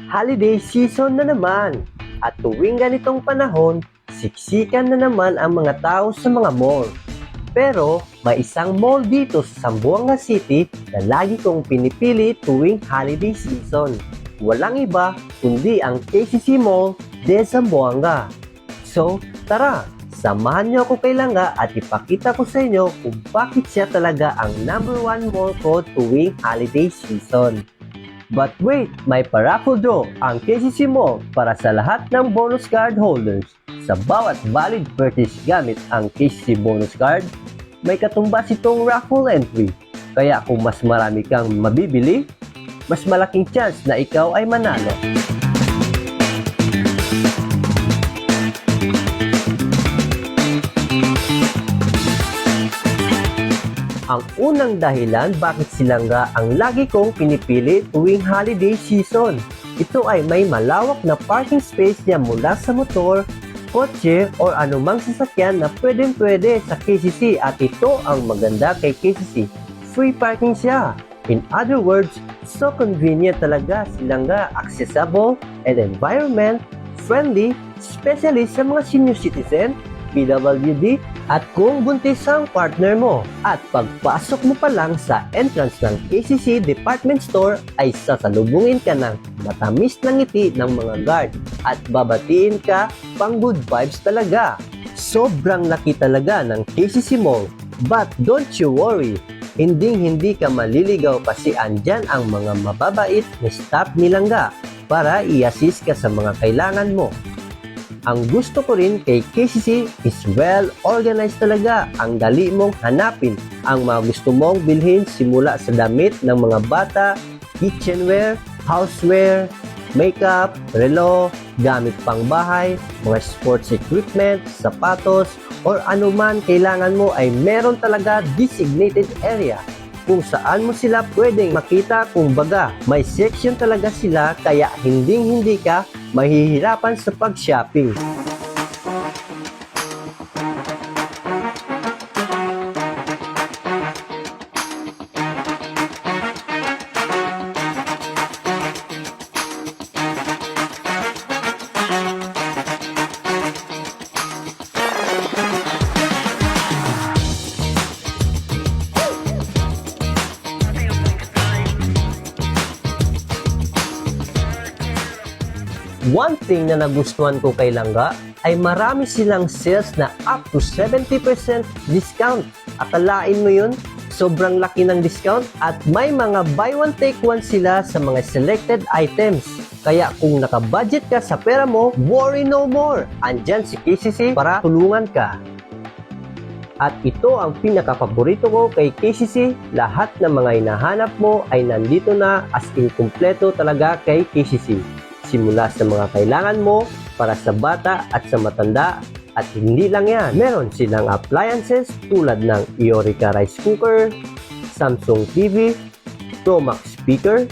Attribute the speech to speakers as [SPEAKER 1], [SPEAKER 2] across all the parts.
[SPEAKER 1] Holiday season na naman. At tuwing ganitong panahon, siksikan na naman ang mga tao sa mga mall. Pero may isang mall dito sa Zamboanga City na lagi kong pinipili tuwing holiday season. Walang iba kundi ang KCC Mall de Zamboanga. So, tara! Samahan niyo ako kay Langga at ipakita ko sa inyo kung bakit siya talaga ang #1 mall ko tuwing holiday season. But wait, may paraffle draw ang KCC Mall para sa lahat ng bonus card holders. Sa bawat valid purchase gamit ang KCC bonus card, may katumbas itong raffle entry. Kaya kung mas marami kang mabibili, mas malaking chance na ikaw ay manalo. Ang unang dahilan bakit Langga ang lagi kong pinipili tuwing holiday season. Ito ay may malawak na parking space niya mula sa motor, kotse, o anumang sasakyan na pwedeng-pwede sa KCC at ito ang maganda kay KCC. Free parking siya. In other words, so convenient talaga Langga, accessible and environment friendly, especially sa mga senior citizen, PWD, at kung buntis ang partner mo. At pagpasok mo pa lang sa entrance ng KCC Department Store ay sasalubungin ka ng matamis na ngiti ng mga guard at babatiin ka pang good vibes talaga. Sobrang laki talaga ng KCC Mall. But don't you worry, hindi ka maliligaw kasi andyan ang mga mababait na staff ni Langga para i-assist ka sa mga kailangan mo. Ang gusto ko rin kay KCC is well organized talaga. Ang dali mong hanapin ang mga gusto mong bilhin simula sa damit ng mga bata, kitchenware, houseware, makeup, relo, gamit pang bahay, mga sports equipment, sapatos, or anuman kailangan mo ay meron talaga designated area kung saan mo sila pwedeng makita. Kumbaga, may section talaga sila kaya hindi ka mahihirapan sa pag-shopping. One thing na nagustuhan ko kay Langga ay marami silang sales na up to 70% discount. Akalain mo yun? Sobrang laki ng discount at may mga buy one take one sila sa mga selected items. Kaya kung nakabudget ka sa pera mo, worry no more. Andyan si KCC para tulungan ka. At ito ang pinaka-paborito ko kay KCC. Lahat ng mga hinahanap mo ay nandito na, as in kumpleto talaga kay KCC. Simula sa mga kailangan mo para sa bata at sa matanda. At hindi lang yan, meron silang appliances tulad ng Eorica rice cooker, Samsung TV, Promax speaker,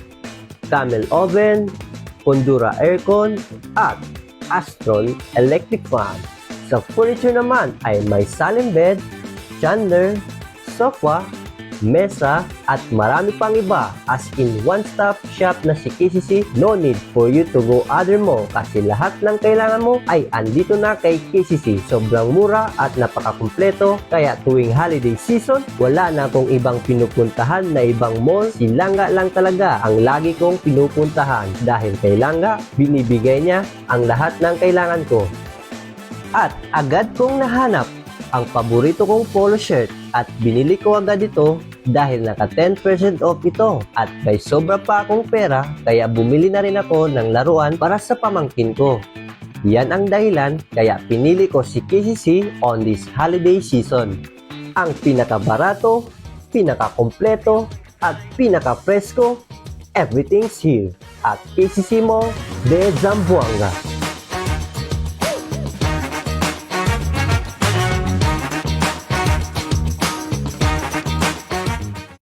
[SPEAKER 1] Camel oven, Condura aircon, at Astron electric fan. Sa furniture naman ay may salin bed, chandler, sofa, mesa, at marami pang iba. As in one-stop shop na si KCC, no need for you to go other mall kasi lahat ng kailangan mo ay andito na kay KCC. Sobrang mura at napakakumpleto kaya tuwing holiday season, wala na akong ibang pinupuntahan na ibang mall. Si Langga lang talaga ang lagi kong pinupuntahan dahil kay Langga, binibigay niya ang lahat ng kailangan ko. At agad kong nahanap ang paborito kong polo shirt at binili ko agad ito dahil naka 10% off ito at may sobra pa akong pera kaya bumili na rin ako ng laruan para sa pamangkin ko. Yan ang dahilan kaya pinili ko si KCC on this holiday season. Ang pinakabarato, pinakakompleto at pinaka-presko, everything's here at KCC Mall de Zamboanga.